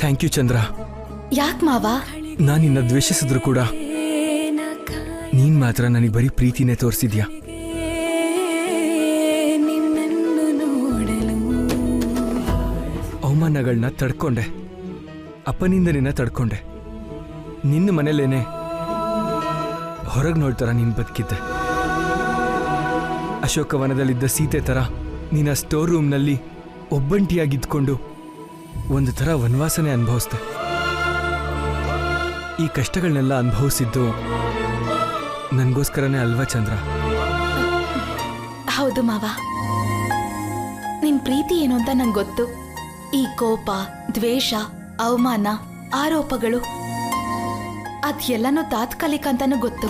Thank you ಚಂದ್ರ. ಯಾಕೆ ಮಾವ? ನಾನು ನಿನ್ನ ದ್ವೇಷಿಸಿದ್ರು ಕೂಡ ನೀನ್ ಮಾತ್ರ ನನಗೆ ಬರೀ ಪ್ರೀತಿನೇ ತೋರಿಸಿದ್ಯಾ. ಅವಮಾನಗಳನ್ನ ತಡ್ಕೊಂಡೆ, ಅಪ್ಪನಿಂದ ನಿನ್ನ ತಡ್ಕೊಂಡೆ. ನಿನ್ನ ಮನೇಲೇನೆ ಹೊರಗೆ ನೋಡ್ತಾರ ನೀನು ಬದುಕಿದ್ದೆ. ಅಶೋಕವನದಲ್ಲಿದ್ದ ಸೀತೆ ಥರ ನಿನ್ನ ಸ್ಟೋರ್ ರೂಮ್ನಲ್ಲಿ ಒಬ್ಬಂಟಿಯಾಗಿದ್ಕೊಂಡು ಒಂದು ಥರ ವನವಾಸನೆ ಅನುಭವಿಸ್ದೆ. ಈ ಕಷ್ಟಗಳನ್ನೆಲ್ಲ ಅನುಭವಿಸಿದ್ದು ನನಗೋಸ್ಕರನೇ ಅಲ್ವಾ ಚಂದ್ರ? ಹೌದು ಮಾವ, ನಿನ್ ಪ್ರೀತಿ ಏನು ಅಂತ ನಂಗೆ ಗೊತ್ತು. ಈ ಕೋಪ, ದ್ವೇಷ, ಅವಮಾನ, ಆರೋಪಗಳು ಅದೆಲ್ಲನೂ ತಾತ್ಕಾಲಿಕ ಅಂತಾನೂ ಗೊತ್ತು.